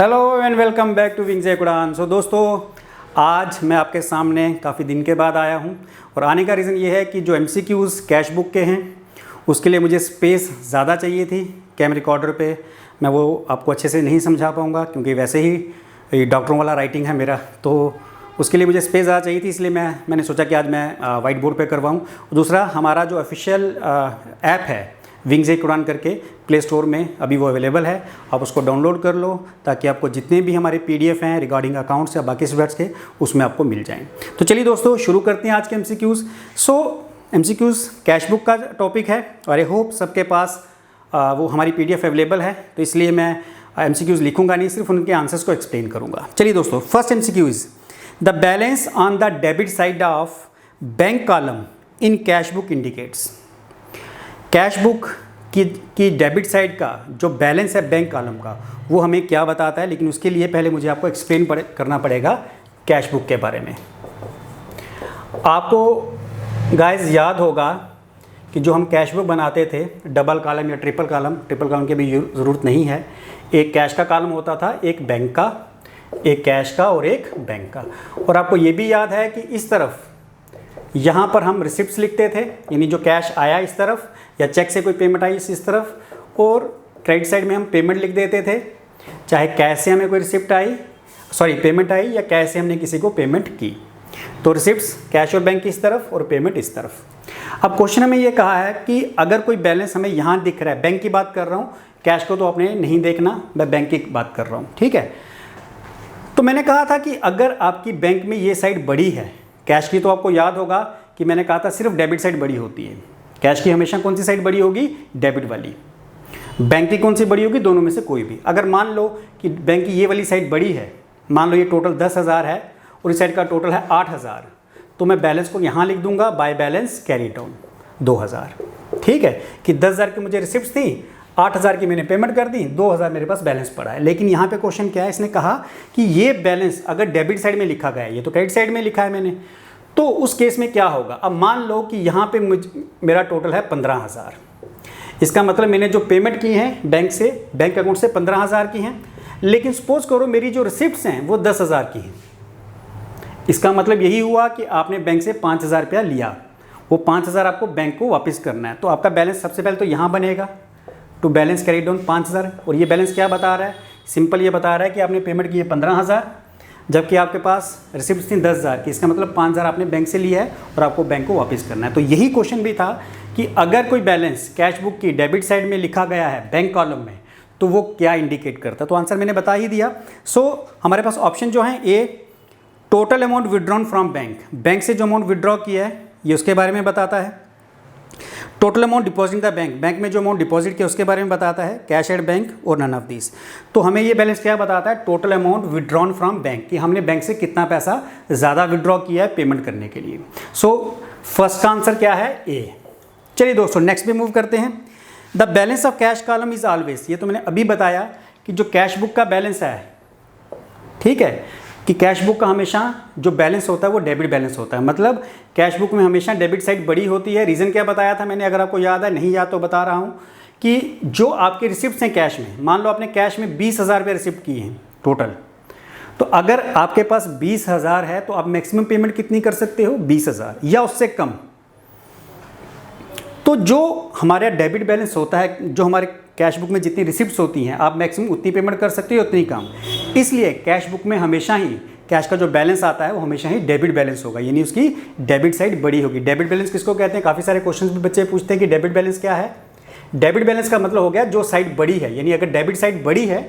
Hello and welcome back to wings Udaan. So दोस्तों, आज मैं आपके सामने काफ़ी दिन के बाद आया हूं और आने का रीज़न ये है कि जो MCQs कैश बुक के हैं उसके लिए मुझे स्पेस ज़्यादा चाहिए थी। कैम रिकॉर्डर पे मैं वो आपको अच्छे से नहीं समझा पाऊंगा क्योंकि वैसे ही डॉक्टरों वाला राइटिंग है मेरा, तो उसके लिए मुझे स्पेस ज़्यादा चाहिए थी, इसलिए मैंने सोचा कि आज मैं वाइट बोर्ड पे करवाऊँ। दूसरा, हमारा जो ऑफिशियल ऐप है विंग्स उड़ान करके प्ले स्टोर में अभी वो अवेलेबल है, आप उसको डाउनलोड कर लो ताकि आपको जितने भी हमारे PDF हैं रिगार्डिंग अकाउंट्स या बाकी सब्जेक्ट्स के उसमें आपको मिल जाएं। तो चलिए दोस्तों, शुरू करते हैं आज के MCQs। MCQs कैश बुक का टॉपिक है और आई होप सबके पास वो हमारी PDF अवेलेबल है, तो इसलिए मैं MCQs लिखूंगा नहीं, सिर्फ उनके आंसर्स को एक्सप्लेन करूंगा। चलिए दोस्तों, first MCQ is the balance on the debit side of bank column in cash book indicates. Cash book की डेबिट साइड का जो बैलेंस है बैंक कॉलम का, वो हमें क्या बताता है, लेकिन उसके लिए पहले मुझे आपको एक्सप्लेन करना पड़ेगा कैश बुक के बारे में। आपको गाइस याद होगा कि जो हम कैश बुक बनाते थे डबल कॉलम या ट्रिपल कॉलम की भी ज़रूरत नहीं है। एक कैश का कॉलम होता था, एक बैंक का, एक कैश का और एक बैंक का। और आपको ये भी याद है कि इस तरफ यहाँ पर हम रिसिप्ट्स लिखते थे, यानी जो कैश आया इस तरफ या चेक से कोई पेमेंट आई इस तरफ, और क्रेडिट साइड में हम पेमेंट लिख देते थे, चाहे कैश से हमें कोई पेमेंट आई या कैश से हमने किसी को पेमेंट की। तो रिसिप्ट्स कैश और बैंक इस तरफ और पेमेंट इस तरफ। अब क्वेश्चन में ये कहा है कि अगर कोई बैलेंस हमें यहाँ दिख रहा है, बैंक की बात कर रहा हूँ, कैश को तो आपने नहीं देखना, मैं बैंक की बात कर रहा हूँ, ठीक है। तो मैंने कहा था कि अगर आपकी बैंक में ये साइड बड़ी है कैश की, तो आपको याद होगा कि मैंने कहा था सिर्फ डेबिट साइड बड़ी होती है। कैश की हमेशा कौन सी साइड बड़ी होगी? डेबिट वाली। बैंक की कौन सी बड़ी होगी? दोनों में से कोई भी। अगर मान लो कि बैंक की ये वाली साइड बड़ी है, मान लो ये टोटल 10,000 है और इस साइड का टोटल है 8,000, तो मैं बैलेंस को यहाँ लिख दूंगा बाय बैलेंस कैरी डाउन 2,000। ठीक है कि 10,000 की मुझे रिसिप्ट थी, 8,000 की मैंने पेमेंट कर दी, 2,000 मेरे पास बैलेंस पड़ा है। लेकिन यहाँ पे क्वेश्चन क्या है, इसने कहा कि ये बैलेंस अगर डेबिट साइड में लिखा गया है, ये तो क्रेडिट साइड में लिखा है मैंने, तो उस केस में क्या होगा। अब मान लो कि यहाँ पे मेरा टोटल है 15,000, इसका मतलब मैंने जो पेमेंट की है बैंक अकाउंट से 15,000 की हैं, लेकिन सपोज करो मेरी जो रिसिप्ट्स हैं वो 10,000 की हैं। इसका मतलब यही हुआ कि आपने बैंक से 5,000 रुपया लिया, वो 5,000 आपको बैंक को वापस करना है, तो आपका बैलेंस सबसे पहले तो यहाँ बनेगा, टू बैलेंस कैरी डाउन 5,000। और ये बैलेंस क्या बता रहा है? सिंपल ये बता रहा है कि आपने पेमेंट की है 15,000, जबकि आपके पास रिसिप्ट थी 10,000 की। इसका मतलब 5,000 आपने बैंक से लिया है और आपको बैंक को वापस करना है। तो यही क्वेश्चन भी था कि अगर कोई बैलेंस कैश बुक की डेबिट साइड में लिखा गया है बैंक कॉलम में, तो वो क्या इंडिकेट करता है। तो आंसर मैंने बता ही दिया। हमारे पास ऑप्शन जो है A, total amount withdrawn from bank से जो अमाउंट विड्रॉ किया है ये उसके बारे में बताता है। Total amount deposit the bank में जो अमाउंट डिपॉजिट किया उसके बारे में बताता है। कैश एट बैंक और नन ऑफ दिस। तो हमें ये बैलेंस क्या बताता है? Total amount withdrawn from bank, कि हमने बैंक से कितना पैसा ज़्यादा विड्रॉ किया है पेमेंट करने के लिए। फर्स्ट का आंसर क्या है? ए। चलिए दोस्तों, नेक्स्ट पे मूव करते हैं। The balance of cash column is always, ये तो मैंने अभी बताया कि जो कैश बुक का बैलेंस है, ठीक है, कि कैश बुक का हमेशा जो बैलेंस होता है वो डेबिट बैलेंस होता है। मतलब कैश बुक में हमेशा डेबिट साइड बड़ी होती है। रीज़न क्या बताया था मैंने, अगर आपको याद है, नहीं याद तो बता रहा हूँ कि जो आपके रिसिप्ट्स हैं कैश में, मान लो आपने कैश में 20,000 रुपये रिसिप्ट किए हैं टोटल, तो अगर आपके पास 20,000 है तो आप मैक्सिमम पेमेंट कितनी कर सकते हो? 20,000 या उससे कम। तो जो हमारा डेबिट बैलेंस होता है, जो हमारे कैश बुक में जितनी रिसिप्ट्स होती हैं, आप मैक्सिमम उतनी पेमेंट कर सकते हो, उतनी कम। इसलिए कैश बुक में हमेशा ही कैश का जो बैलेंस आता है वो हमेशा ही डेबिट बैलेंस होगा, यानी उसकी डेबिट साइड बड़ी होगी। डेबिट बैलेंस किसको कहते हैं? काफ़ी सारे क्वेश्चन भी बच्चे पूछते हैं कि डेबिट बैलेंस क्या है। डेबिट बैलेंस का मतलब हो गया जो साइड बड़ी है, यानी अगर डेबिट साइड बड़ी है,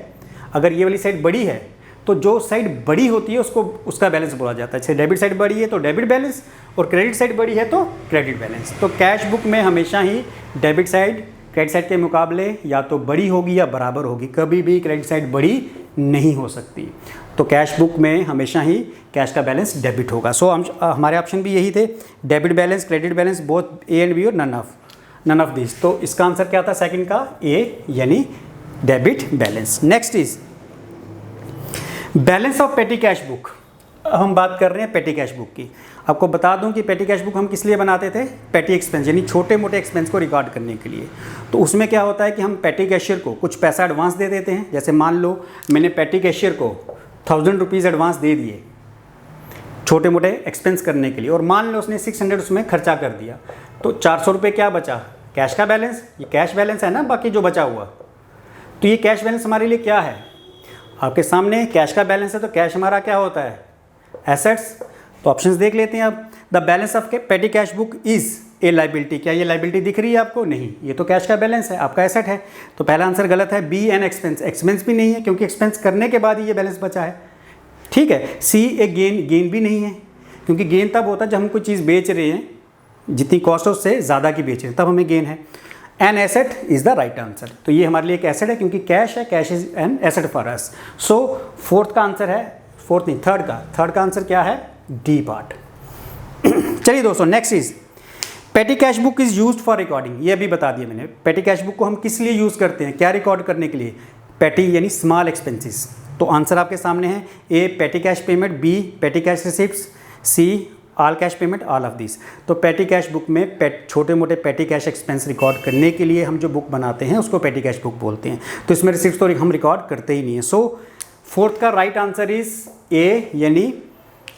अगर ये वाली साइड बड़ी है, तो जो साइड बड़ी होती है उसका बैलेंस बोला जाता है। जैसे डेबिट साइड बड़ी है तो डेबिट बैलेंस, और क्रेडिट साइड बड़ी है तो क्रेडिट बैलेंस। तो कैश बुक में हमेशा ही डेबिट साइड क्रेडिट साइड के मुकाबले या तो बड़ी होगी या बराबर होगी, कभी भी क्रेडिट साइड बड़ी नहीं हो सकती। तो कैश बुक में हमेशा ही कैश का बैलेंस डेबिट होगा। हमारे ऑप्शन भी यही थे, debit balance, credit balance, both A and B और नन ऑफ दिस। तो इसका आंसर क्या था सेकंड का? ए, यानी debit balance. Next is balance of petty cash book. हम बात कर रहे हैं पेटी कैश बुक की। आपको बता दूं कि पेटी कैश बुक हम किस लिए बनाते थे, पेटी एक्सपेंस यानी छोटे मोटे एक्सपेंस को रिकॉर्ड करने के लिए। तो उसमें क्या होता है कि हम पेटी कैशियर को कुछ पैसा एडवांस दे देते हैं। जैसे मान लो मैंने पेटी कैशियर को 1000 रुपीज़ एडवांस दे दिए छोटे मोटे एक्सपेंस करने के लिए, और मान लो उसने 600 उसमें खर्चा कर दिया, तो 400 रुपये क्या बचा, कैश का बैलेंस। ये कैश बैलेंस है ना, बाकी जो बचा हुआ। तो ये कैश बैलेंस हमारे लिए क्या है, आपके सामने कैश का बैलेंस है। तो कैश हमारा क्या होता है, एसेट्स। तो ऑप्शंस देख लेते हैं अब। The balance of petty cash book is a liability. क्या ये लाइबिलिटी दिख रही है आपको, नहीं, ये तो कैश का बैलेंस है, आपका एसेट है। तो पहला आंसर गलत है। बी एन एक्सपेंस, एक्सपेंस भी नहीं है क्योंकि एक्सपेंस करने के बाद ही ये बैलेंस बचा है, ठीक है। सी एक गेन, गेन भी नहीं है क्योंकि गेन तब होता है जब हम कोई चीज़ बेच रहे हैं, जितनी कॉस्ट है उससे ज़्यादा की बेच रहे हैं, तब हमें गेन है। An asset is the right answer. तो ये हमारे लिए एक एसेट है क्योंकि कैश है, cash is an asset for us. So fourth का आंसर है, फोर्थ नहीं थर्ड का आंसर क्या है, डी पार्ट। चलिए दोस्तों, नेक्स्ट इज पेटी cash book is used for recording. ये अभी बता दिया मैंने। पेटी कैश बुक को हम किस लिए यूज़ करते हैं, क्या रिकॉर्ड करने के लिए, पेटी यानी स्मॉल एक्सपेंसेस। तो आंसर आपके सामने है, A petty cash payment, B petty cash receipts, C all cash payment, all of this. तो पेटी कैश बुक में छोटे मोटे पेटी कैश एक्सपेंस रिकॉर्ड करने के लिए हम जो बुक बनाते हैं उसको पेटी कैश बुक बोलते हैं। तो इसमें रिसिप्ट तो हम रिकॉर्ड करते ही नहीं है। सो फोर्थ का राइट आंसर इज ए, यानी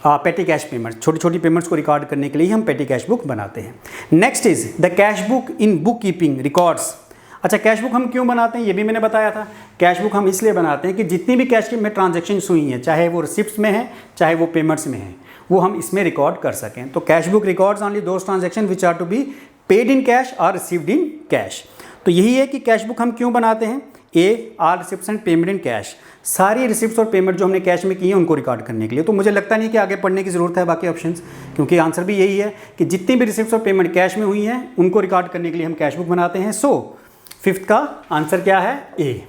पेटी कैश पेमेंट। छोटी छोटी पेमेंट्स को रिकॉर्ड करने के लिए हम पेटी कैश बुक बनाते हैं। Next is the cash book in book keeping records. अच्छा, कैश बुक हम क्यों बनाते हैं ये भी मैंने बताया था। कैश बुक हम इसलिए बनाते हैं कि जितनी भी कैश में ट्रांजेक्शन्स हुई हैं, चाहे वो रिसिप्ट्स में है चाहे वो पेमेंट्स में है, वो हम इसमें रिकॉर्ड कर सकें। तो cash book records only those transaction which are to be paid in cash और रिसीव्ड इन कैश। तो यही है कि कैश बुक हम क्यों बनाते हैं। A all receipts and payment in cash, सारी रिसिप्ट्स और पेमेंट जो हमने कैश में की है उनको रिकॉर्ड करने के लिए। तो मुझे लगता नहीं कि आगे पढ़ने की ज़रूरत है बाकी ऑप्शंस, क्योंकि आंसर भी यही है कि जितनी भी रिसिप्ट्स और पेमेंट कैश में हुई हैं उनको रिकॉर्ड करने के लिए हम कैश बुक बनाते हैं। सो फिफ्थ का आंसर क्या है, A.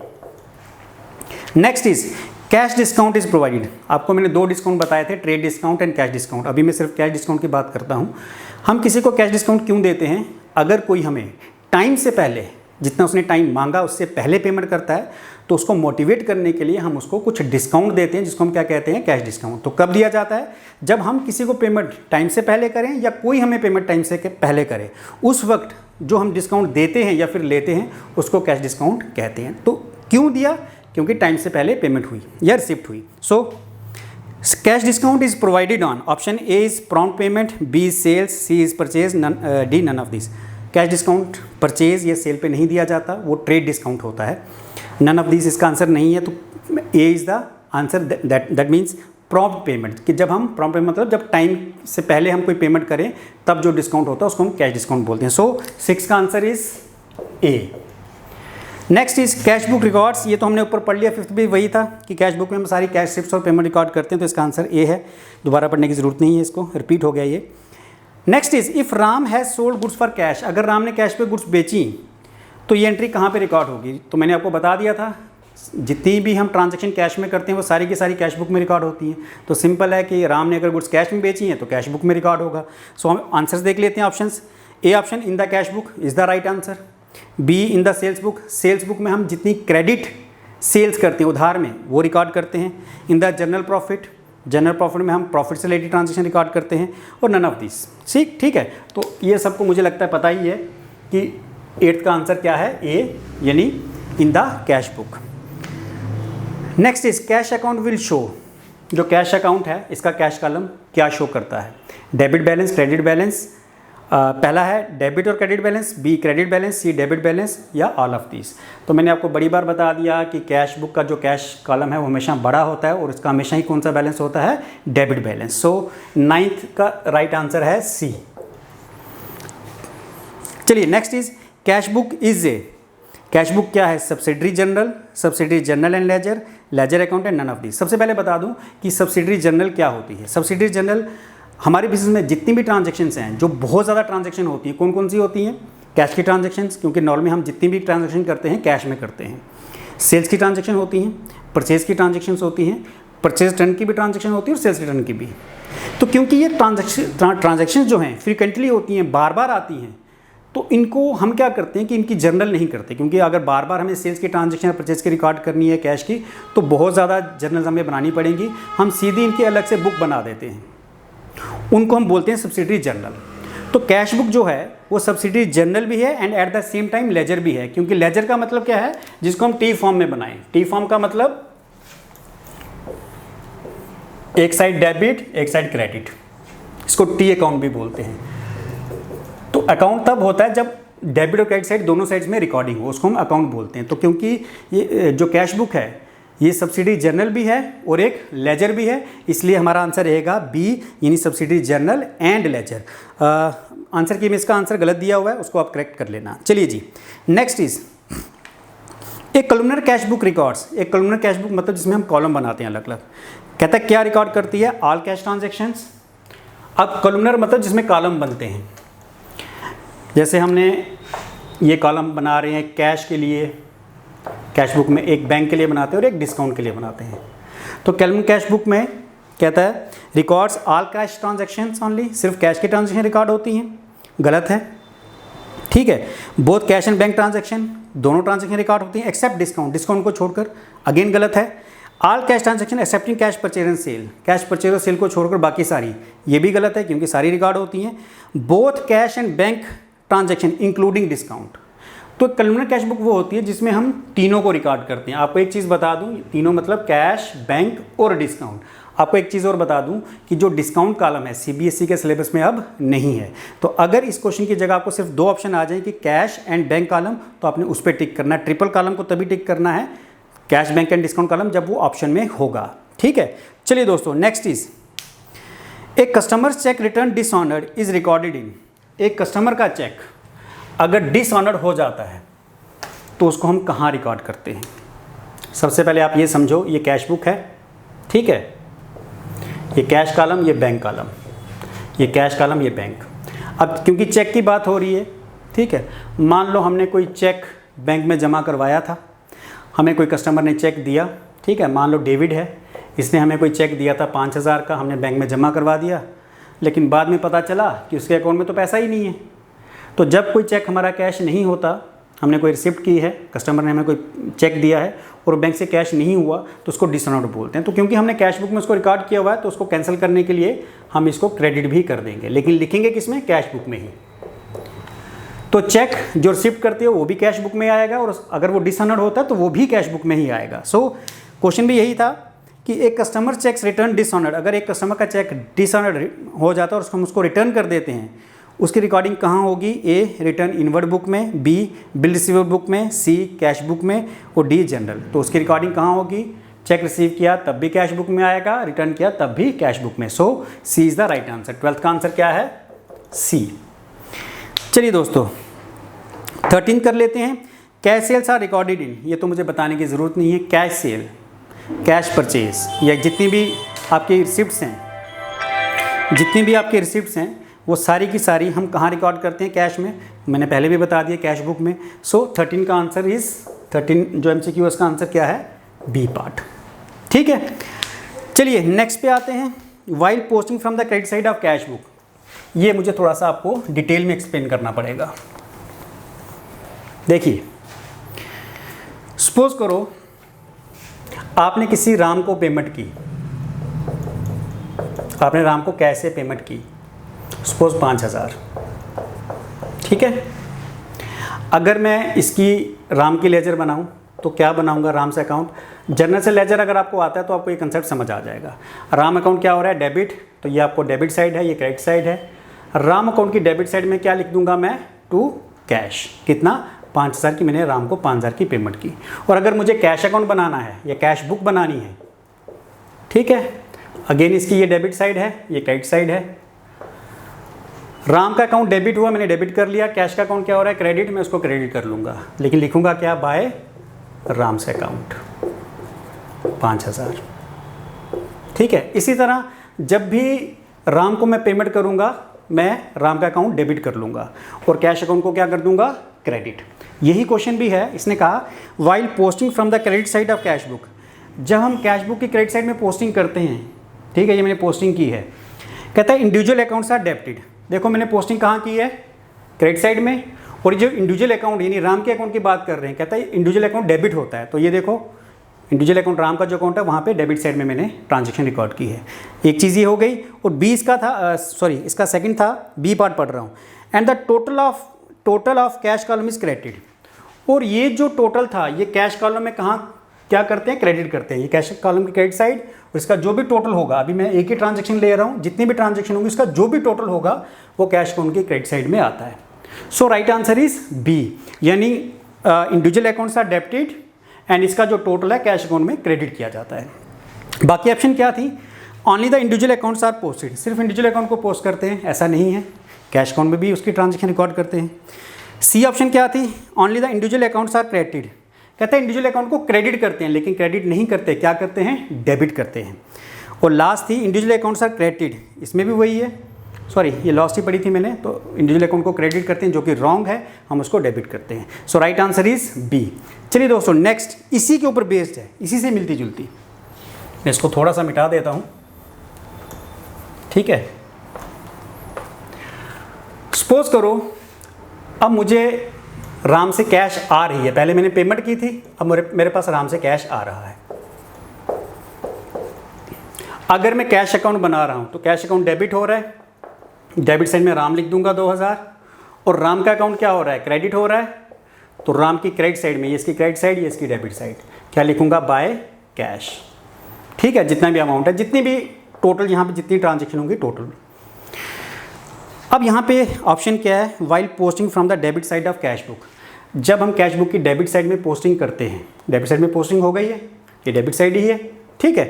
Next is cash discount is provided. आपको मैंने दो डिस्काउंट बताए थे, trade discount and cash discount. अभी मैं सिर्फ कैश डिस्काउंट की बात करता हूँ। हम किसी को कैश डिस्काउंट क्यों देते हैं, अगर कोई हमें टाइम से पहले, जितना उसने टाइम मांगा उससे पहले पेमेंट करता है, तो उसको मोटिवेट करने के लिए हम उसको कुछ डिस्काउंट देते हैं, जिसको हम क्या कहते हैं, कैश डिस्काउंट। तो कब दिया जाता है, जब हम किसी को पेमेंट टाइम से पहले करें या कोई हमें पेमेंट टाइम से पहले करे, उस वक्त जो हम डिस्काउंट देते हैं या फिर लेते हैं उसको कैश डिस्काउंट कहते हैं। तो क्यों दिया, क्योंकि टाइम से पहले पेमेंट हुई या रिसिप्ट हुई। So cash discount is provided on option A is prompt payment, B is sales, C is purchase, D none of this. Cash discount purchase या सेल पे नहीं दिया जाता, वो ट्रेड डिस्काउंट होता है। नन ऑफ दिस इसका आंसर नहीं है। तो A is the answer, that means prompt payment, कि जब हम प्रॉम्प्ट पेमेंट मतलब जब टाइम से पहले हम कोई पेमेंट करें तब जो डिस्काउंट होता है उसको हम कैश डिस्काउंट बोलते हैं। सो 6 का answer is a. Next is cash book records. ये तो हमने ऊपर पढ़ लिया, फिफ्थ भी वही था कि कैश बुक में हम सारी कैश रिसिप्ट्स और पेमेंट रिकॉर्ड करते हैं। तो इसका आंसर ए है, दोबारा पढ़ने की जरूरत नहीं है, इसको रिपीट हो गया ये। Next is if Ram has sold goods for cash. अगर राम ने कैश पे गुड्स बेची तो ये एंट्री कहाँ पे रिकॉर्ड होगी। तो मैंने आपको बता दिया था, जितनी भी हम ट्रांजैक्शन कैश में करते हैं वो सारी की सारी कैश बुक में रिकॉर्ड होती हैं। तो सिंपल है कि राम ने अगर गुड्स कैश में बेची हैं तो कैश बुक में रिकॉर्ड होगा। सो हम आंसर्स देख लेते हैं options. A option in the cash book is the right answer. B in the sales book, sales book में हम जितनी क्रेडिट सेल्स करते हैं उधार में वो रिकॉर्ड करते हैं। In the general profit, general profit में हम प्रॉफिट से रिलेटेड ट्रांजेक्शन रिकॉर्ड करते हैं। और नन ऑफ दिस, ठीक है। तो ये सबको मुझे लगता है पता ही है कि 8th का आंसर क्या है, ए, यानी इन the cash book. Next is cash account will show. जो कैश अकाउंट है इसका कैश कॉलम क्या शो करता है, डेबिट बैलेंस, क्रेडिट बैलेंस। पहला है डेबिट और credit balance, B credit balance, C debit balance या ऑल ऑफ दिस। तो मैंने आपको बड़ी बार बता दिया कि कैश बुक का जो कैश कॉलम है वो हमेशा बड़ा होता है और इसका हमेशा ही कौन सा बैलेंस होता है, डेबिट बैलेंस। सो 9th का राइट आंसर है सी। चलिए next is cash book is A. Cash book क्या है, subsidiary journal and ledger, ledger account and none of this. सबसे पहले बता दूं कि सब्सिडरी जनरल क्या होती है। सब्सिडरी जनरल हमारे बिजनेस में जितनी भी ट्रांजैक्शंस हैं, जो बहुत ज़्यादा ट्रांजैक्शन होती हैं, कौन कौन सी होती हैं, कैश की ट्रांजैक्शंस, क्योंकि नॉर्मली हम जितनी भी ट्रांजैक्शन करते हैं कैश में करते हैं। सेल्स की ट्रांजैक्शन होती हैं, परचेज़ की ट्रांजैक्शंस होती हैं, परचेज रिटर्न की भी ट्रांजैक्शन होती है और सेल्स रिटर्न की भी। तो क्योंकि ये ट्रांजैक्शन जो हैं फ्रीक्वेंटली होती हैं, बार बार आती हैं, तो इनको हम क्या करते हैं कि इनकी जर्नल नहीं करते, क्योंकि अगर बार बार हमें सेल्स की ट्रांजेक्शन परचेज की रिकॉर्ड करनी है कैश की, तो बहुत ज़्यादा जर्नल्स हमें बनानी पड़ेंगी। हम सीधी इनकी अलग से बुक बना देते हैं, उनको हम बोलते हैं सब्सिडरी जर्नल। तो कैश बुक जो है वो सब्सिडरी जर्नल भी है and at the same time ledger भी है, क्योंकि लेजर का मतलब क्या है, जिसको हम टी फॉर्म में बनाएं। टी फॉर्म का मतलब एक साइड डेबिट एक साइड क्रेडिट, इसको टी अकाउंट भी बोलते हैं। तो अकाउंट तब होता है जब डेबिट और क्रेडिट साइड दोनों साइड्स में रिकॉर्डिंग हो, उसको हम अकाउंट बोलते हैं। तो क्योंकि ये जो कैश बुक है ये सब्सिडरी जर्नल भी है और एक लेजर भी है, इसलिए हमारा आंसर रहेगा बी, यानी subsidiary journal and ledger. Answer key में इसका आंसर गलत दिया हुआ है, उसको आप करेक्ट कर लेना। चलिए जी, नेक्स्ट इज एक कॉलमनर कैश बुक रिकॉर्ड्स। एक कॉलमनर कैश बुक मतलब जिसमें हम कॉलम बनाते हैं अलग अलग। कहता है क्या रिकॉर्ड करती है, ऑल कैश ट्रांजेक्शंस। अब कॉलमनर मतलब जिसमें कॉलम बनते हैं, जैसे हमने ये कॉलम बना रहे हैं कैश के लिए, कैश बुक में एक बैंक के लिए बनाते हैं और एक डिस्काउंट के लिए बनाते हैं। तो कॉलमनर कैश बुक में कहता है records all cash transactions only, सिर्फ कैश की ट्रांजेक्शन रिकॉर्ड होती हैं। गलत है, ठीक है। Both cash and bank transaction, दोनों ट्रांजेक्शन रिकॉर्ड होती हैं एक्सेप्ट डिस्काउंट, डिस्काउंट को छोड़कर। अगेन गलत है। All cash transaction excepting cash purchase and sale, cash purchase और सेल को छोड़कर बाकी सारी, ये भी गलत है क्योंकि सारी रिकॉर्ड होती हैं। Both cash and bank transaction including discount. तो कॉलमनर कैश बुक वो होती है जिसमें हम तीनों को रिकॉर्ड करते हैं। आपको एक चीज़ बता दूं, तीनों मतलब कैश, बैंक और डिस्काउंट। आपको एक चीज़ और बता दूं कि जो डिस्काउंट कॉलम है सीबीएसई के सिलेबस में अब नहीं है। तो अगर इस क्वेश्चन की जगह आपको सिर्फ 2 ऑप्शन आ जाए कि कैश एंड बैंक कॉलम, तो आपने उस पर टिक करना है। ट्रिपल कॉलम को तभी टिक करना है, cash, bank and discount column, जब वो ऑप्शन में होगा। ठीक है, चलिए दोस्तों, नेक्स्ट इज एक customer check return dishonoured is recorded in. एक कस्टमर का चेक अगर डिसऑनर्ड हो जाता है तो उसको हम कहाँ रिकॉर्ड करते हैं। सबसे पहले आप ये समझो, ये कैश बुक है, ठीक है, ये कैश कॉलम, ये बैंक कॉलम, ये कैश कॉलम, ये बैंक। अब क्योंकि चेक की बात हो रही है, ठीक है, मान लो हमने कोई चेक बैंक में जमा करवाया था, हमें कोई कस्टमर ने चेक दिया, ठीक है, मान लो डेविड है, इसने हमें कोई चेक दिया था 5000 का, हमने बैंक में जमा करवा दिया, लेकिन बाद में पता चला कि उसके अकाउंट में तो पैसा ही नहीं है। तो जब कोई चेक हमारा कैश नहीं होता, हमने कोई रिसिप्ट की है, कस्टमर ने हमें कोई चेक दिया है और बैंक से कैश नहीं हुआ, तो उसको डिसऑनर्ड बोलते हैं। तो क्योंकि हमने कैश बुक में उसको रिकॉर्ड किया हुआ है, तो उसको कैंसिल करने के लिए हम इसको क्रेडिट भी कर देंगे, लेकिन लिखेंगे किसमें, कैश बुक में ही। तो चेक जो रिसिप्ट करती है वो भी कैश बुक में आएगा, और अगर वो डिसऑनर्ड होता है तो वो भी कैश बुक में ही आएगा। सो क्वेश्चन भी यही था कि एक कस्टमर चेक्स रिटर्न डिसऑनर्ड, अगर एक कस्टमर का चेक डिसऑनर्ड हो जाता है और हम उसको रिटर्न कर देते हैं, उसकी रिकॉर्डिंग कहाँ होगी, ए रिटर्न इनवर्ड बुक में, बी बिल रिसीवेबल बुक में, सी कैश बुक में और डी जनरल। तो उसकी रिकॉर्डिंग कहाँ होगी, चेक रिसीव किया तब भी कैश बुक में आएगा, रिटर्न किया तब भी कैश बुक में। So C is the right answer. 12th का आंसर क्या है, सी। चलिए दोस्तों 13 कर लेते हैं। Cash sales are recorded in, ये तो मुझे बताने की ज़रूरत नहीं है। कैश सेल, कैश परचेज या जितनी भी आपकी रिसिप्ट्स हैं, जितनी भी आपकी रिसिप्ट्स हैं वो सारी की सारी हम कहाँ रिकॉर्ड करते हैं, कैश में। मैंने पहले भी बता दिया, कैश बुक में। सो 13 का आंसर इज़ 13 जो MCQ उसका आंसर क्या है, बी पार्ट। ठीक है, चलिए नेक्स्ट पे आते हैं। While posting from the credit side of cash book, ये मुझे थोड़ा सा आपको डिटेल में एक्सप्लेन करना पड़ेगा। देखिए, सपोज करो आपने किसी राम को पेमेंट की, आपने राम को कैश से पेमेंट की, सपोज 5000, ठीक है। अगर मैं इसकी राम की लेजर बनाऊं तो क्या बनाऊंगा, राम से अकाउंट। जर्नल से लेजर अगर आपको आता है तो आपको ये कंसेप्ट समझ आ जाएगा। राम अकाउंट क्या हो रहा है, डेबिट, तो ये आपको डेबिट साइड है, ये क्रेडिट साइड है। राम अकाउंट की डेबिट साइड में क्या लिख दूंगा मैं, टू कैश, कितना, 5000 की मैंने राम को 5000 की पेमेंट की। और अगर मुझे कैश अकाउंट बनाना है या कैश बुक बनानी है, ठीक है, अगेन इसकी ये डेबिट साइड है, ये क्रेडिट साइड है। राम का अकाउंट डेबिट हुआ, मैंने डेबिट कर लिया। कैश का अकाउंट क्या हो रहा है, क्रेडिट, मैं उसको क्रेडिट कर लूँगा, लेकिन लिखूँगा क्या, बाय राम से अकाउंट 5000। ठीक है, इसी तरह जब भी राम को मैं पेमेंट करूँगा, मैं राम का अकाउंट डेबिट कर लूँगा और कैश अकाउंट को क्या कर दूँगा, क्रेडिट। यही क्वेश्चन भी है। इसने कहा while posting from the credit side of cash book, जब हम कैश बुक की क्रेडिट साइड में पोस्टिंग करते हैं, ठीक है, ये मैंने पोस्टिंग की है। कहता है इंडिविजुअल अकाउंट्स आर डेबिटेड। देखो मैंने पोस्टिंग कहाँ की है, क्रेडिट साइड में, और जो इंडिविजुअल अकाउंट यानी राम के अकाउंट की बात कर रहे हैं, कहता है इंडिविजुअल अकाउंट डेबिट होता है। तो ये देखो इंडिविजुअल अकाउंट राम का जो अकाउंट है वहाँ पे डेबिट साइड में मैंने ट्रांजैक्शन रिकॉर्ड की है। एक चीज़ ये हो गई। और बी इसका था इसका सेकंड था, बी पार्ट पढ़ रहा हूँ। And the total of cash column is credited. और ये जो टोटल था ये कैश कॉलम में कहाँ क्या करते हैं, क्रेडिट करते हैं। ये कैश कॉलम की क्रेडिट साइड और इसका जो भी टोटल होगा, अभी मैं एक ही ट्रांजैक्शन ले रहा हूँ, जितनी भी ट्रांजैक्शन होंगी उसका जो भी टोटल होगा वो कैश अकाउंट की क्रेडिट साइड में आता है। So right answer is B, यानी individual accounts are debited and इसका जो टोटल है कैश अकाउंट में क्रेडिट किया जाता है। बाकी ऑप्शन क्या थी, only the individual accounts are posted, सिर्फ इंडिविजुअल अकाउंट को पोस्ट करते हैं, ऐसा नहीं है, कैश अकाउंट में भी उसकी ट्रांजैक्शन रिकॉर्ड करते हैं। सी ऑप्शन क्या थी, only the individual accounts are credited, कहते हैं इंडिविजुअल अकाउंट को क्रेडिट करते हैं लेकिन क्रेडिट नहीं करते, क्या करते हैं, डेबिट करते हैं। और लास्ट थी इंडिविजुअल अकाउंट्स आर क्रेडिटेड, इसमें भी वही है, सॉरी ये लास्ट ही पढ़ी थी मैंने, तो इंडिविजुअल अकाउंट को क्रेडिट करते हैं जो कि रॉन्ग है, हम उसको डेबिट करते हैं। सो राइट आंसर इज बी। चलिए दोस्तों नेक्स्ट इसी के ऊपर बेस्ड है, इसी से मिलती जुलती, मैं इसको थोड़ा सा मिटा देता हूँ, ठीक है। सपोज करो अब मुझे राम से कैश आ रही है, पहले मैंने पेमेंट की थी, अब मेरे पास राम से कैश आ रहा है। अगर मैं कैश अकाउंट बना रहा हूँ तो कैश अकाउंट डेबिट हो रहा है, डेबिट साइड में राम लिख दूंगा 2000, और राम का अकाउंट क्या हो रहा है, क्रेडिट हो रहा है, तो राम की क्रेडिट साइड में ये इसकी क्रेडिट साइड, ये इसकी डेबिट साइड, क्या लिखूंगा, बाय कैश, ठीक है। जितना भी अमाउंट है, जितनी भी टोटल यहाँ पे जितनी ट्रांजेक्शन होंगी टोटल। अब यहाँ पे ऑप्शन क्या है, while posting from the debit side of cash book, जब हम कैश बुक की डेबिट साइड में पोस्टिंग करते हैं, डेबिट साइड में पोस्टिंग हो गई है, ये डेबिट साइड ही है, ठीक है।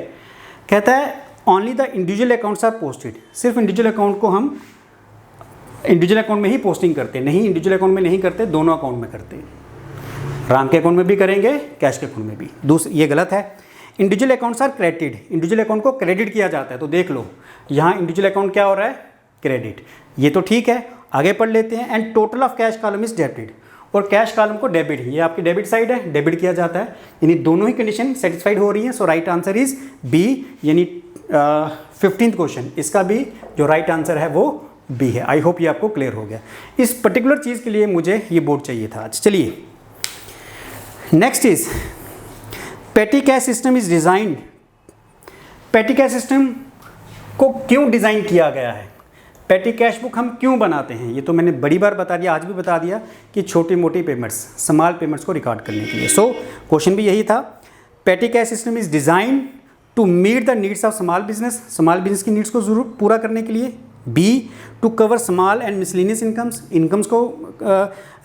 कहता है only the individual accounts are posted, सिर्फ इंडिविजुअल अकाउंट को हम इंडिविजुअल अकाउंट में ही पोस्टिंग करते हैं, नहीं इंडिविजुअल अकाउंट में नहीं करते, दोनों अकाउंट में करते हैं। राम के अकाउंट में भी करेंगे, कैश के अकाउंट में भी। ये गलत है, individual accounts are credited, individual account को क्रेडिट किया जाता है। तो देख लो यहाँ इंडिविजुअल अकाउंट क्या हो रहा है, क्रेडिट, ये तो ठीक है, आगे पढ़ लेते हैं। And total of cash column is debited, और कैश कॉलम को डेबिट, ये आपकी डेबिट साइड है, डेबिट किया जाता है, यानी दोनों ही कंडीशन सेटिस्फाइड हो रही है। So right answer is B, यानी 15th क्वेश्चन, इसका भी जो राइट आंसर है वो बी है। आई होप ये आपको क्लियर हो गया। इस पर्टिकुलर चीज़ के लिए मुझे ये बोर्ड चाहिए था आज। चलिए नेक्स्ट इज पेटी कैश सिस्टम इज डिजाइंड, पेटी कैश सिस्टम को क्यों डिज़ाइन किया गया है, पेटी कैश बुक हम क्यों बनाते हैं, ये तो मैंने बड़ी बार बता दिया, आज भी बता दिया कि छोटी मोटी पेमेंट्स, स्मॉल पेमेंट्स को रिकॉर्ड करने के लिए। सो क्वेश्चन भी यही था, petty cash system is design to meet the needs of small business की नीड्स को जरूर पूरा करने के लिए। B, to cover small and miscellaneous incomes को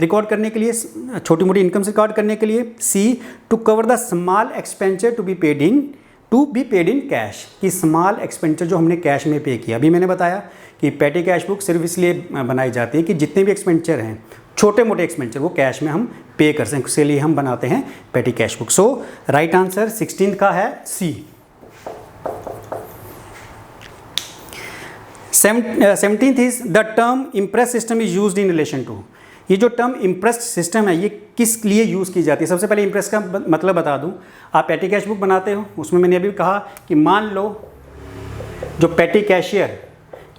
रिकॉर्ड करने के लिए, छोटी मोटी इनकम्स रिकॉर्ड करने के लिए। C, to cover the small expenditure to be paid in cash, कि स्मॉल एक्सपेंडिचर जो हमने कैश में पे किया। अभी मैंने बताया कि पेटी कैश बुक सिर्फ इसलिए बनाई जाती है कि जितने भी एक्सपेंडिचर हैं, छोटे मोटे एक्सपेंडिचर, वो कैश में हम पे कर सकें, इसके लिए हम बनाते हैं petty cash book. So right answer 16 का है C. 17th is the term imprest system is used in relation to, ये जो टर्म इम्प्रेस सिस्टम है ये किस लिए यूज़ की जाती है। सबसे पहले इम्प्रेस का मतलब बता दूं, आप पेटी कैश बुक बनाते हो, उसमें मैंने अभी कहा कि मान लो जो पेटी कैशियर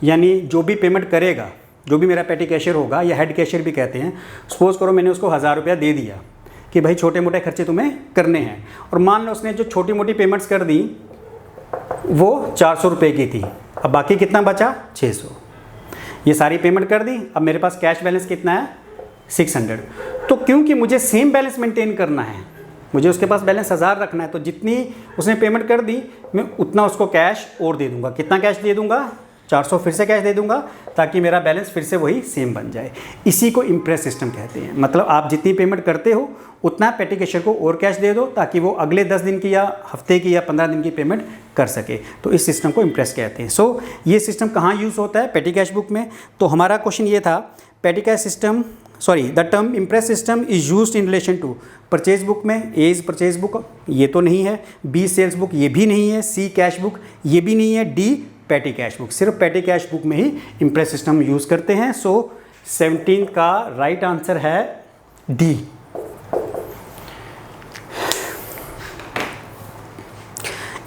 यानी जो भी पेमेंट करेगा, जो भी मेरा पेटी कैशियर होगा या हेड कैशियर भी कहते हैं, सपोज करो मैंने उसको 1000 रुपया दे दिया कि भाई छोटे मोटे खर्चे तुम्हें करने हैं, और मान लो उसने जो छोटी मोटी पेमेंट्स कर दी वो 400 रुपये की थी, अब बाकी कितना बचा, 600, ये सारी पेमेंट कर दी, अब मेरे पास कैश बैलेंस कितना है, 600। तो क्योंकि मुझे सेम बैलेंस मेंटेन करना है, मुझे उसके पास बैलेंस 1000 रखना है, तो जितनी उसने पेमेंट कर दी मैं उतना उसको कैश और दे दूंगा। कितना कैश दे दूंगा, 400 फिर से कैश दे दूंगा, ताकि मेरा बैलेंस फिर से वही सेम बन जाए। इसी को इम्प्रेस सिस्टम कहते हैं। मतलब आप जितनी पेमेंट करते हो उतना पेटी कैशियर को और कैश दे दो, ताकि वो अगले 10 दिन की या हफ्ते की या 15 दिन की पेमेंट कर सके। तो इस सिस्टम को इम्प्रेस कहते हैं। सो ये सिस्टम कहाँ यूज़ होता है, पेटी कैश बुक में। तो हमारा क्वेश्चन ये था, petty cash system, the term imprest system is used in relation to purchase book में। ए इज परचेज बुक, ये तो नहीं है। बी सेल्स बुक, ये भी नहीं है। सी कैश बुक, ये भी नहीं है। डी पेटी कैश बुक, सिर्फ पेटी कैश बुक में ही इम्प्रेस सिस्टम यूज़ करते हैं। सो 17 का राइट आंसर है D.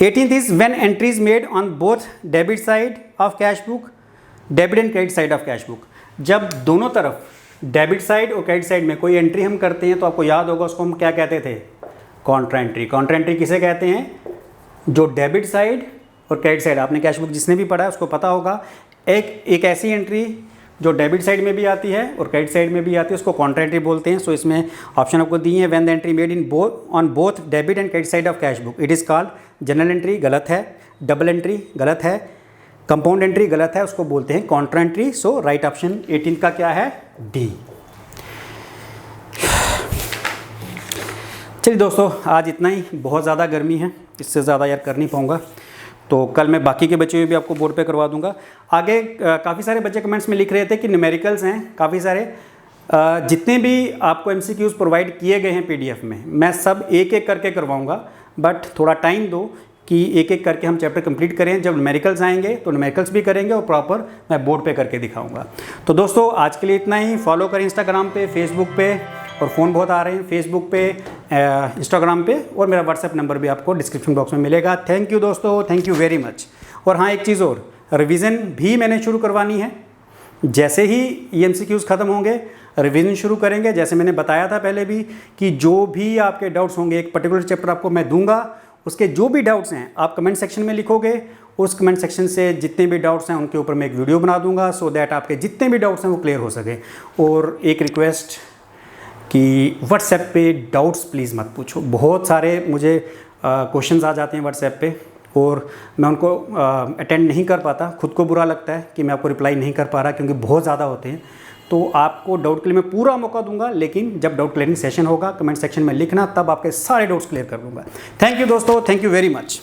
Eighteenth is when entries made on both debit side of cash book, debit and credit side of cash book, जब दोनों तरफ डेबिट साइड और क्रेडिट साइड में कोई एंट्री हम करते हैं तो आपको याद होगा उसको हम क्या कहते थे, कॉन्ट्रा एंट्री। कॉन्ट्रा एंट्री किसे कहते हैं, जो डेबिट साइड और क्रेडिट साइड, आपने कैश बुक जिसने भी पढ़ा है उसको पता होगा, एक ऐसी एंट्री जो डेबिट साइड में भी आती है और क्रेडिट साइड में भी आती है उसको कॉन्ट्रा एंट्री बोलते हैं। सो इसमें ऑप्शन आपको दिए हैं, when the entry made in on both debit and credit side of cash book it is called general entry, गलत है। डबल एंट्री गलत है। कंपाउंड एंट्री गलत है, उसको बोलते हैं कॉन्ट्रा एंट्री। सो राइट ऑप्शन 18 का क्या है, डी। चलिए दोस्तों, आज इतना ही, बहुत ज़्यादा गर्मी है, इससे ज़्यादा यार कर नहीं पाऊँगा, तो कल मैं बाकी के बच्चे हुए भी आपको बोर्ड पे करवा दूंगा। आगे काफ़ी सारे बच्चे कमेंट्स में लिख रहे थे कि न्यूमेरिकल्स हैं काफ़ी सारे, जितने भी आपको एमसीक्यूज़ प्रोवाइड किए गए हैं पीडीएफ में, मैं सब एक एक करके करवाऊंगा, बट थोड़ा टाइम दो कि एक एक करके हम चैप्टर कंप्लीट करें। जब न्यूमेरिकल्स आएंगे तो न्यूमेरिकल्स भी करेंगे और प्रॉपर मैं बोर्ड पे करके दिखाऊंगा। तो दोस्तों आज के लिए इतना ही। फॉलो करें इंस्टाग्राम पे, फेसबुक पे, और फ़ोन बहुत आ रहे हैं, फेसबुक पे, इंस्टाग्राम पे, और मेरा व्हाट्सएप नंबर भी आपको डिस्क्रिप्शन बॉक्स में मिलेगा। थैंक यू दोस्तों, थैंक यू वेरी मच। और हाँ, एक चीज़ और, रिवीजन भी मैंने शुरू करवानी है। जैसे ही ये एमसीक्यूज़ ख़त्म होंगे रिवीजन शुरू करेंगे। जैसे मैंने बताया था पहले भी कि जो भी आपके डाउट्स होंगे, एक पर्टिकुलर चैप्टर आपको मैं दूंगा, उसके जो भी डाउट्स हैं आप कमेंट सेक्शन में लिखोगे, उस कमेंट सेक्शन से जितने भी डाउट्स हैं उनके ऊपर मैं एक वीडियो बना दूंगा, सो दैट आपके जितने भी डाउट्स हैं वो क्लियर हो सके। और एक रिक्वेस्ट कि व्हाट्सएप पे डाउट्स प्लीज़ मत पूछो। बहुत सारे मुझे क्वेश्चंस आ जाते हैं व्हाट्सएप पे और मैं उनको अटेंड नहीं कर पाता, खुद को बुरा लगता है कि मैं आपको रिप्लाई नहीं कर पा रहा क्योंकि बहुत ज़्यादा होते हैं। तो आपको डाउट के लिए मैं पूरा मौका दूंगा, लेकिन जब डाउट क्लियरिंग सेशन होगा कमेंट सेक्शन में लिखना, तब आपके सारे डाउट्स क्लियर कर दूंगा। थैंक यू दोस्तों, थैंक यू वेरी मच।